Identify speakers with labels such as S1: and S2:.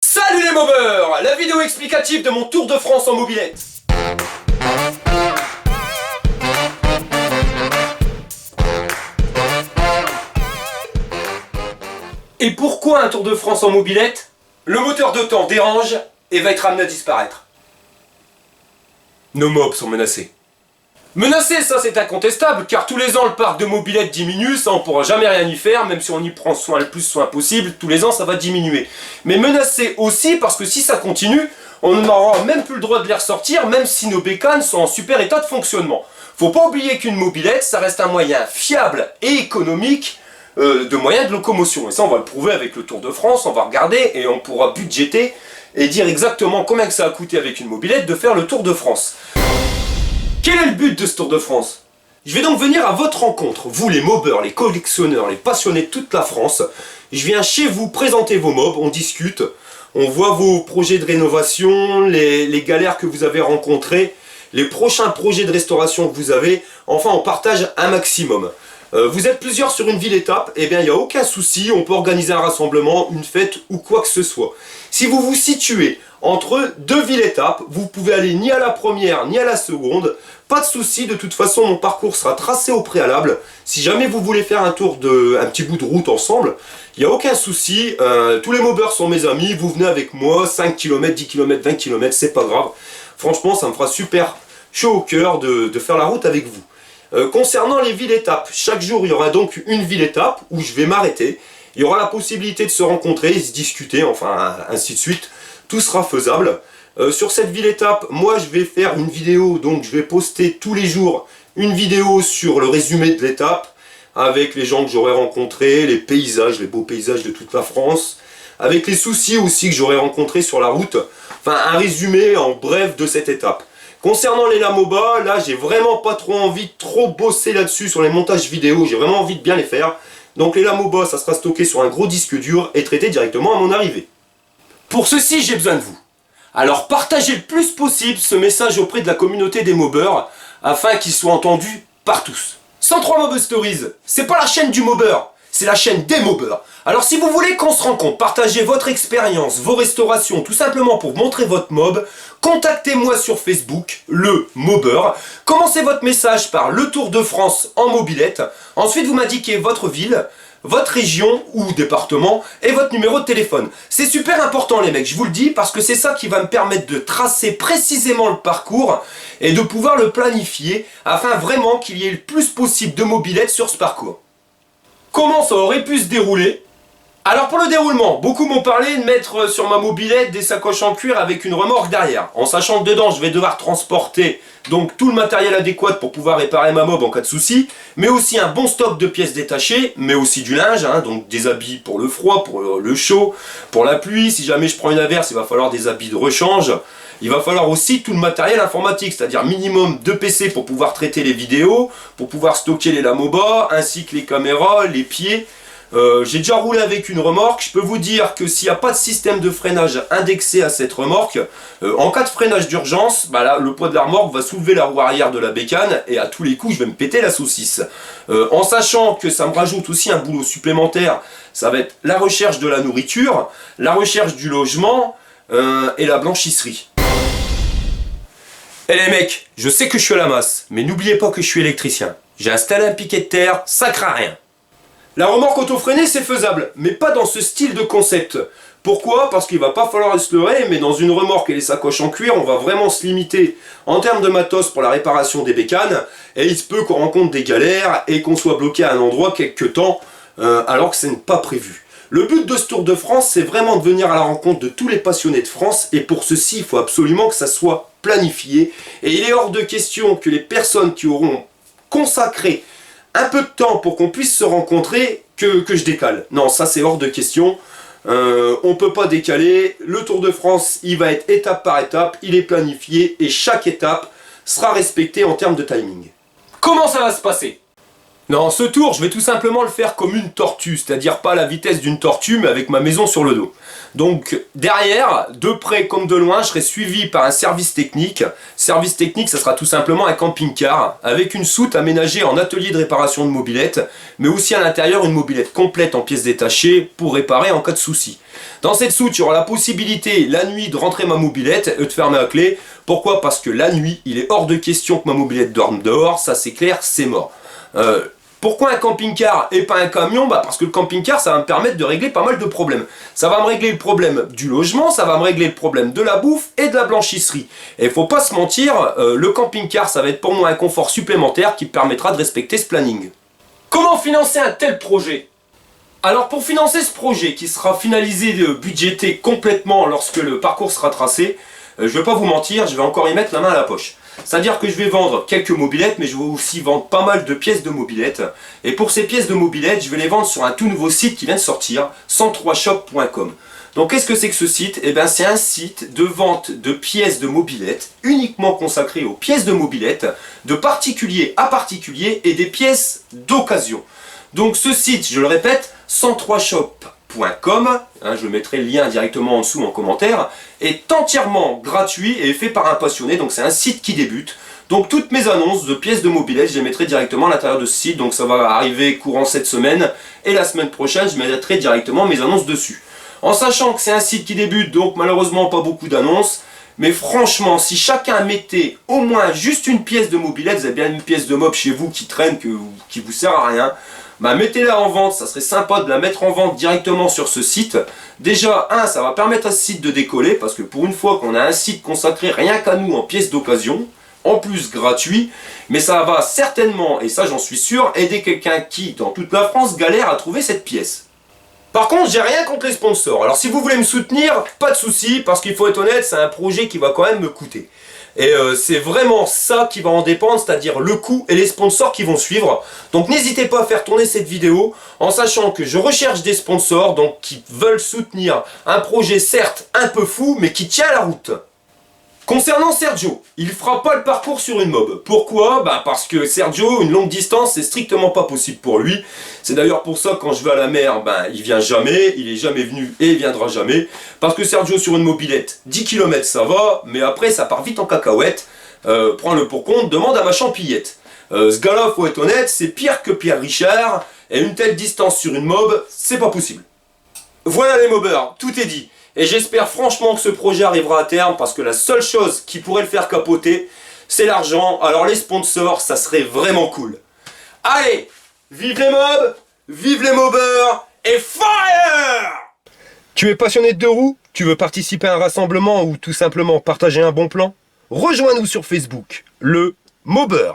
S1: Salut les mobeurs! La vidéo explicative de mon Tour de France en mobilette. Et pourquoi un Tour de France en mobilette? Le moteur de temps dérange et va être amené à disparaître. Nos mobs sont menacés. Menacés, ça c'est incontestable, car tous les ans le parc de mobilette diminue, ça on pourra jamais rien y faire, même si on y prend soin le plus soin possible, tous les ans ça va diminuer. Mais menacés aussi parce que si ça continue, on n'aura même plus le droit de les ressortir, même si nos bécanes sont en super état de fonctionnement. Faut pas oublier qu'une mobilette, ça reste un moyen fiable et économique de moyen de locomotion. Et ça on va le prouver avec le Tour de France, on va regarder et on pourra budgéter et dire exactement combien que ça a coûté avec une mobilette de faire le Tour de France. Quel est le but de ce Tour de France? Je vais donc venir à votre rencontre, vous les mobeurs, les collectionneurs, les passionnés de toute la France. Je viens chez vous présenter vos mobs, on discute, on voit vos projets de rénovation, les galères que vous avez rencontrées, les prochains projets de restauration que vous avez, enfin on partage un maximum. Vous êtes plusieurs sur une ville étape, et bien il n'y a aucun souci, on peut organiser un rassemblement, une fête ou quoi que ce soit. Si vous vous situez entre deux villes étapes, vous pouvez aller ni à la première ni à la seconde, pas de souci, de toute façon mon parcours sera tracé au préalable. Si jamais vous voulez faire un petit bout de route ensemble, il n'y a aucun souci, tous les mobeurs sont mes amis, vous venez avec moi, 5 km, 10 km, 20 km, c'est pas grave. Franchement ça me fera super chaud au cœur de faire la route avec vous. Concernant les villes étapes, chaque jour il y aura donc une ville étape où je vais m'arrêter. Il y aura la possibilité de se rencontrer, se discuter, enfin ainsi de suite. Tout sera faisable. Sur cette ville étape, moi je vais faire une vidéo, donc je vais poster tous les jours une vidéo sur le résumé de l'étape, avec les gens que j'aurai rencontrés, les paysages, les beaux paysages de toute la France, avec les soucis aussi que j'aurai rencontrés sur la route, enfin un résumé en bref de cette étape. Concernant les Lamoba, là j'ai vraiment pas trop envie de trop bosser là-dessus sur les montages vidéo, j'ai vraiment envie de bien les faire. Donc les Lamoba, ça sera stocké sur un gros disque dur et traité directement à mon arrivée. Pour ceci, j'ai besoin de vous. Alors partagez le plus possible ce message auprès de la communauté des mobeurs afin qu'il soit entendu par tous. 103 Mob Stories, c'est pas la chaîne du mobeur, c'est la chaîne des mobeurs. Alors si vous voulez qu'on se rencontre, partagez votre expérience, vos restaurations, tout simplement pour montrer votre mob, contactez-moi sur Facebook, le mobeur. Commencez votre message par le Tour de France en mobilette. Ensuite vous m'indiquez votre ville, votre région ou département et votre numéro de téléphone. C'est super important les mecs, je vous le dis, parce que c'est ça qui va me permettre de tracer précisément le parcours et de pouvoir le planifier afin vraiment qu'il y ait le plus possible de mobilettes sur ce parcours. Comment ça aurait pu se dérouler? Alors pour le déroulement, beaucoup m'ont parlé de mettre sur ma mobilette des sacoches en cuir avec une remorque derrière, en sachant que dedans je vais devoir transporter donc tout le matériel adéquat pour pouvoir réparer ma mob en cas de souci, mais aussi un bon stock de pièces détachées, mais aussi du linge, donc des habits pour le froid, pour le chaud, pour la pluie, si jamais je prends une averse il va falloir des habits de rechange. Il va falloir aussi tout le matériel informatique, c'est-à-dire minimum 2 PC pour pouvoir traiter les vidéos, pour pouvoir stocker les Lamoba, ainsi que les caméras, les pieds. J'ai déjà roulé avec une remorque, je peux vous dire que s'il n'y a pas de système de freinage indexé à cette remorque, en cas de freinage d'urgence, là, le poids de la remorque va soulever la roue arrière de la bécane et à tous les coups je vais me péter la saucisse. En sachant que ça me rajoute aussi un boulot supplémentaire, ça va être la recherche de la nourriture, la recherche du logement et la blanchisserie. Eh les mecs, je sais que je suis à la masse, mais n'oubliez pas que je suis électricien. J'ai installé un piquet de terre, ça craint rien. La remorque auto-freinée c'est faisable, mais pas dans ce style de concept. Pourquoi? Parce qu'il va pas falloir se leurrer, mais dans une remorque et les sacoches en cuir, on va vraiment se limiter en termes de matos pour la réparation des bécanes, et il se peut qu'on rencontre des galères et qu'on soit bloqué à un endroit quelques temps, alors que ce n'est pas prévu. Le but de ce Tour de France, c'est vraiment de venir à la rencontre de tous les passionnés de France, et pour ceci, il faut absolument que ça soit planifié, et il est hors de question que les personnes qui auront consacré un peu de temps pour qu'on puisse se rencontrer, que je décale. Non, ça c'est hors de question. On peut pas décaler. Le Tour de France, il va être étape par étape, il est planifié et chaque étape sera respectée en termes de timing. Comment ça va se passer? Non, ce tour, je vais tout simplement le faire comme une tortue, c'est-à-dire pas à la vitesse d'une tortue, mais avec ma maison sur le dos. Donc derrière, de près comme de loin, je serai suivi par un service technique. Service technique, ça sera tout simplement un camping-car, avec une soute aménagée en atelier de réparation de mobilette, mais aussi à l'intérieur une mobilette complète en pièces détachées pour réparer en cas de souci. Dans cette soute, il y aura la possibilité la nuit de rentrer ma mobilette et de fermer la clé. Pourquoi? Parce que la nuit, il est hors de question que ma mobilette dorme dehors, ça c'est clair, c'est mort. Pourquoi un camping-car et pas un camion? Parce que le camping-car, ça va me permettre de régler pas mal de problèmes. Ça va me régler le problème du logement, ça va me régler le problème de la bouffe et de la blanchisserie. Et faut pas se mentir, le camping-car, ça va être pour moi un confort supplémentaire qui me permettra de respecter ce planning. Comment financer un tel projet? Alors pour financer ce projet qui sera finalisé, budgété complètement lorsque le parcours sera tracé, je vais pas vous mentir, je vais encore y mettre la main à la poche. C'est-à-dire que je vais vendre quelques mobilettes, mais je vais aussi vendre pas mal de pièces de mobilettes. Et pour ces pièces de mobilettes, je vais les vendre sur un tout nouveau site qui vient de sortir, 103shop.com. Donc qu'est-ce que c'est que ce site? Eh bien c'est un site de vente de pièces de mobilettes, uniquement consacré aux pièces de mobilettes, de particulier à particulier et des pièces d'occasion. Donc ce site, je le répète, 103shop.com, je mettrai le lien directement en dessous en commentaire, est entièrement gratuit et est fait par un passionné, donc c'est un site qui débute. Donc toutes mes annonces de pièces de mobilette, je les mettrai directement à l'intérieur de ce site, donc ça va arriver courant cette semaine, et la semaine prochaine, je mettrai directement mes annonces dessus. En sachant que c'est un site qui débute, donc malheureusement pas beaucoup d'annonces, mais franchement, si chacun mettait au moins juste une pièce de mobilette, vous avez bien une pièce de mob chez vous qui traîne, qui vous sert à rien, mettez-la en vente, ça serait sympa de la mettre en vente directement sur ce site. Déjà, ça va permettre à ce site de décoller, parce que pour une fois qu'on a un site consacré rien qu'à nous en pièces d'occasion, en plus gratuit, mais ça va certainement, et ça j'en suis sûr, aider quelqu'un qui, dans toute la France, galère à trouver cette pièce. Par contre, j'ai rien contre les sponsors. Alors si vous voulez me soutenir, pas de souci, parce qu'il faut être honnête, c'est un projet qui va quand même me coûter. Et c'est vraiment ça qui va en dépendre, c'est-à-dire le coût et les sponsors qui vont suivre. Donc n'hésitez pas à faire tourner cette vidéo en sachant que je recherche des sponsors donc qui veulent soutenir un projet certes un peu fou mais qui tient la route. Concernant Sergio, il fera pas le parcours sur une mob. Pourquoi? Parce que Sergio, une longue distance, c'est strictement pas possible pour lui. C'est d'ailleurs pour ça que quand je vais à la mer, il vient jamais, il est jamais venu et il viendra jamais. Parce que Sergio sur une mobilette, 10 km ça va, mais après ça part vite en cacahuète. Prends-le pour compte, demande à ma champillette. Ce gars-là, faut être honnête, c'est pire que Pierre Richard, et une telle distance sur une mob, c'est pas possible. Voilà les mobbers, tout est dit. Et j'espère franchement que ce projet arrivera à terme parce que la seule chose qui pourrait le faire capoter, c'est l'argent. Alors les sponsors, ça serait vraiment cool. Allez, vive les mobs, vive les mobbers et fire! Tu es passionné de deux roues? Tu veux participer à un rassemblement ou tout simplement partager un bon plan? Rejoins-nous sur Facebook, le Mobber.